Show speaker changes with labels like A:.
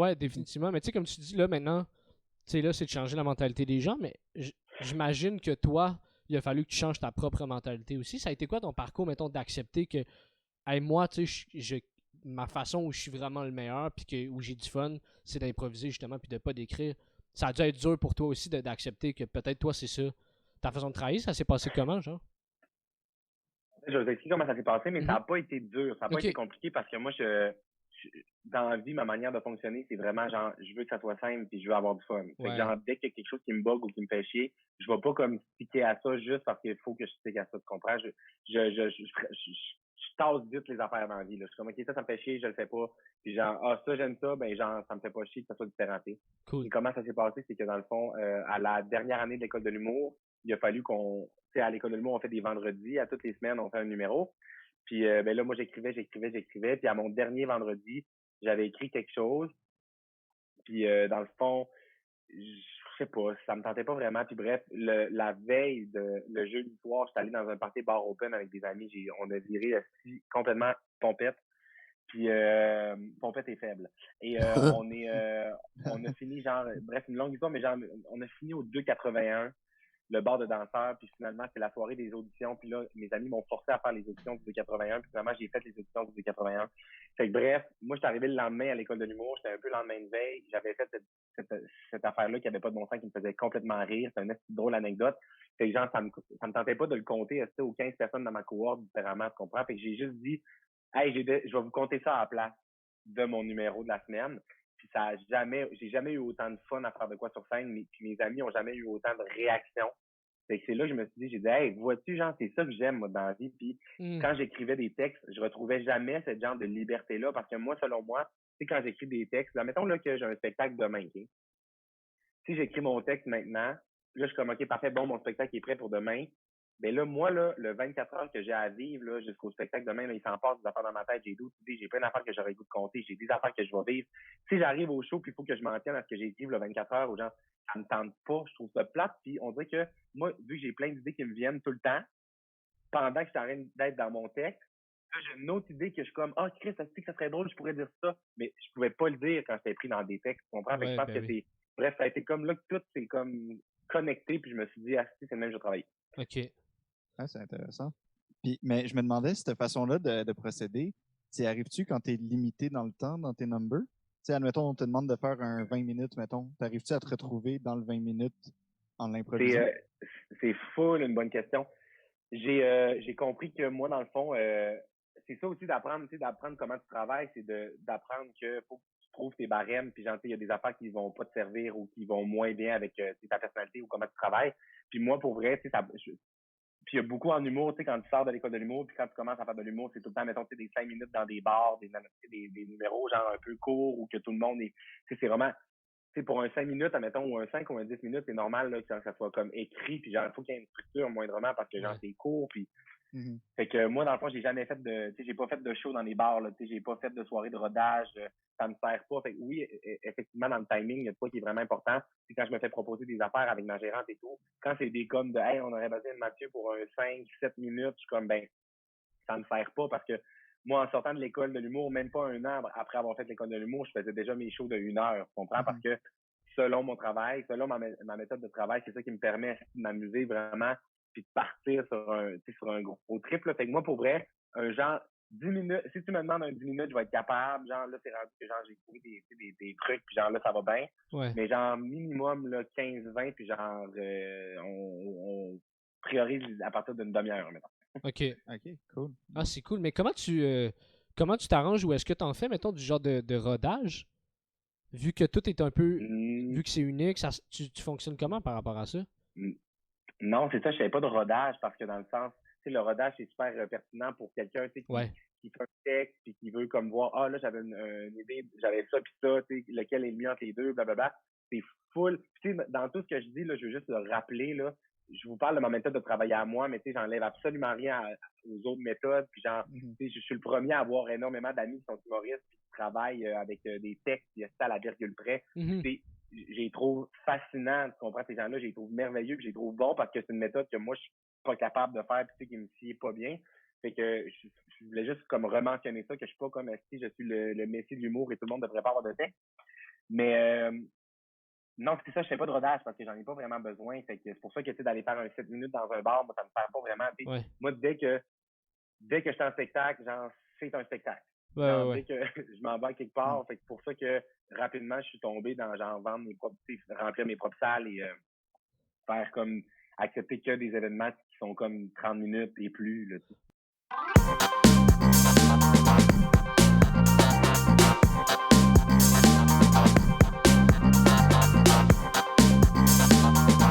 A: Ouais, définitivement. Mais tu sais, comme tu dis là maintenant, tu sais, là, c'est de changer la mentalité des gens, mais j'imagine que toi, il a fallu que tu changes ta propre mentalité aussi. Ça a été quoi ton parcours, mettons, d'accepter que, hey, moi, tu sais, ma façon où je suis vraiment le meilleur, puis où j'ai du fun, c'est d'improviser justement, puis de pas d'écrire. Ça a dû être dur pour toi aussi d'accepter que peut-être toi, c'est ça. Ta façon de travailler, ça s'est passé comment, genre?
B: Je vais vous expliquer comment ça s'est passé, mais ça
A: Mhm.
B: n'a pas été dur, ça n'a pas
A: Ok.
B: été compliqué parce que moi, dans la vie, ma manière de fonctionner, c'est vraiment genre, je veux que ça soit simple puis je veux avoir du fun. Fait que
A: Ouais.
B: genre, dès qu'il y a quelque chose qui me bug ou qui me fait chier, je vais pas comme sticker à ça juste parce qu'il faut que je stick à ça, tu comprends? Je tasse vite les affaires dans la vie, là. Je suis comme, ok, ça me fait chier, je le fais pas. Puis genre, ah, ça, j'aime ça, ben genre, ça me fait pas chier que ça soit différent.
A: Cool.
B: Et comment ça s'est passé, c'est que dans le fond, à la dernière année de l'école de l'humour, il a fallu qu'on, tu sais, à l'école de l'humour, on fait des vendredis, à toutes les semaines, on fait un numéro. Puis ben là, moi, j'écrivais. Puis à mon dernier vendredi, j'avais écrit quelque chose. Puis dans le fond, je sais pas, ça me tentait pas vraiment. Puis bref, la veille de le jeudi soir, j'étais allé dans un party bar open avec des amis. On a viré complètement pompette. Puis pompette est faible. Et on a fini genre, bref, une longue histoire, mais genre, on a fini au 2,81 le bar de danseurs, puis finalement, c'est la soirée des auditions, puis là, mes amis m'ont forcé à faire les auditions du 281, puis finalement, j'ai fait les auditions du 281. Fait que bref, moi, j'étais arrivé le lendemain à l'école de l'humour, j'étais un peu le lendemain de veille, j'avais fait cette affaire-là qui avait pas de bon sens, qui me faisait complètement rire, c'est une drôle anecdote. Fait que genre, ça me tentait pas de le compter aux 15 personnes dans ma cohorte différemment, tu comprends? Fait que j'ai juste dit, hey, je vais vous compter ça à la place de mon numéro de la semaine. Puis j'ai jamais eu autant de fun à faire de quoi sur scène, puis mes amis ont jamais eu autant de réactions. Fait que c'est là que je me suis dit, j'ai dit, hey, vois-tu, genre, c'est ça que j'aime, moi, dans la vie. Puis
A: Hmm.
B: quand j'écrivais des textes, je retrouvais jamais ce genre de liberté-là, parce que moi, selon moi, tu sais, quand j'écris des textes, là, mettons là, que j'ai un spectacle demain, ok? Si j'écris mon texte maintenant, là, je suis comme, OK, parfait, bon, mon spectacle est prêt pour demain. Ben là, moi, là, le 24 heures que j'ai à vivre, là, jusqu'au spectacle demain, là, il s'en passe des affaires dans ma tête. J'ai d'autres idées, j'ai plein d'affaires que j'aurais le goût de compter, j'ai des affaires que je vais vivre. Si j'arrive au show, puis il faut que je m'en tienne à ce que j'ai écrit le 24 heures aux gens, ça me tente pas, je trouve ça plate, puis on dirait que moi, vu que j'ai plein d'idées qui me viennent tout le temps, pendant que je suis en train d'être dans mon texte, là, j'ai une autre idée que je suis comme, ah, Chris, ça se dit que ça serait drôle, je pourrais dire ça, mais je pouvais pas le dire quand j'étais pris dans des textes, tu comprends? Fait que je
A: Ouais,
B: pense
A: ben
B: que
A: oui.
B: bref, ça a été comme là que tout s'est comme connecté, puis je me suis dit, ah, si, c'est le même que je travaille.
A: Ok.
C: Ah, c'est intéressant. Puis, mais je me demandais, cette façon-là de procéder, t'y arrives-tu quand tu es limité dans le temps, dans tes numbers? Tu sais, admettons, on te demande de faire un 20 minutes, mettons. T'arrives-tu à te retrouver dans le 20 minutes en
B: C'est,
C: l'improvisant?
B: euh, c'est full une bonne question. J'ai compris que moi, dans le fond, c'est ça aussi d'apprendre, tu sais, d'apprendre comment tu travailles, c'est d'apprendre que faut que tu trouves tes barèmes, puis genre, tu sais, il y a des affaires qui vont pas te servir ou qui vont moins bien avec ta personnalité ou comment tu travailles. Puis moi, pour vrai, tu sais, puis il y a beaucoup en humour, tu sais, quand tu sors de l'école de l'humour, puis quand tu commences à faire de l'humour, c'est tout le temps, mettons, tu sais, des 5 minutes dans des bars, des numéros genre un peu courts ou que tout le monde est, tu sais, c'est vraiment, tu sais, pour un 5 minutes, admettons, ou un 5 ou un 10 minutes, c'est normal, là, que ça soit comme écrit, puis genre, il faut qu'il y ait une structure moindrement parce que genre,
A: Ouais.
B: c'est court, puis
C: Mhm.
B: fait que moi, dans le fond, j'ai jamais fait tu sais, j'ai pas fait de show dans les bars, là, tu sais, j'ai pas fait de soirée de rodage, ça me sert pas. Fait que oui, effectivement, dans le timing, il y a de quoi qui est vraiment important. C'est quand je me fais proposer des affaires avec ma gérante et tout. Quand c'est des comme de, hey, on aurait besoin de Mathieu pour un 5, 7 minutes, je suis comme, ben, ça me sert pas parce que moi, en sortant de l'école de l'humour, même pas un an après avoir fait l'école de l'humour, je faisais déjà mes shows de 1 heure, tu comprends? Parce
C: Mhm.
B: que selon mon travail, selon ma méthode de travail, c'est ça qui me permet de m'amuser vraiment puis de partir sur un gros trip. Là. Fait que moi, pour vrai, un genre 10 minutes, si tu me demandes un 10 minutes, je vais être capable. Genre là, c'est rendu que genre j'ai trouvé des trucs, puis genre là, ça va bien.
A: Ouais.
B: Mais genre minimum là, 15-20, puis genre on priorise à partir d'une demi-heure, maintenant.
A: Ok.
C: OK, cool.
A: Ah,
C: Bon.
A: c'est cool. Mais comment tu t'arranges ou est-ce que tu en fais, mettons, du genre de rodage? Vu que tout est un peu.
B: Mm,
A: Vu que c'est unique, tu fonctionnes comment par rapport à ça?
B: mm. Non, c'est ça, je savais pas de rodage parce que dans le sens, tu sais, le rodage, c'est super pertinent pour quelqu'un, tu sais,
A: Ouais.
B: qui fait un texte puis qui veut comme voir, ah là, j'avais une idée, j'avais ça puis ça, tu sais, lequel est le mieux entre les deux, blablabla. C'est full. Puis, tu sais, dans tout ce que je dis, là, je veux juste le rappeler, là, je vous parle de ma méthode de travailler à moi, mais tu sais, j'enlève absolument rien aux autres méthodes. Puis genre,
C: Mhm.
B: tu sais, je suis le premier à avoir énormément d'amis qui sont humoristes puis qui travaillent avec des textes, puis ça à la virgule près. Puis
A: Mhm.
B: tu sais, j'ai trouve fascinant, tu comprends, ces gens-là, j'ai trouve merveilleux, puis j'ai trouve bon parce que c'est une méthode que moi, je suis pas capable de faire, puis tu sais, qui me sied pas bien. Fait que je voulais juste comme rementionner ça, que je suis pas comme si je suis le messie de l'humour et tout le monde devrait pas avoir de texte. Mais non, c'est ça, je fais pas de rodage parce que j'en ai pas vraiment besoin. Fait que c'est pour ça que d'aller faire un 7 minutes dans un bar, moi, ça me sert pas vraiment.
A: Ouais.
B: Moi, dès que je suis en spectacle, genre, c'est un spectacle.
A: Ouais,
B: Genre,
A: ouais.
B: dès que je m'en vais quelque part, fait que c'est pour ça que rapidement, je suis tombé dans genre vendre mes propres, remplir mes propres salles et faire comme accepter que des événements qui sont comme 30 minutes et plus. Là,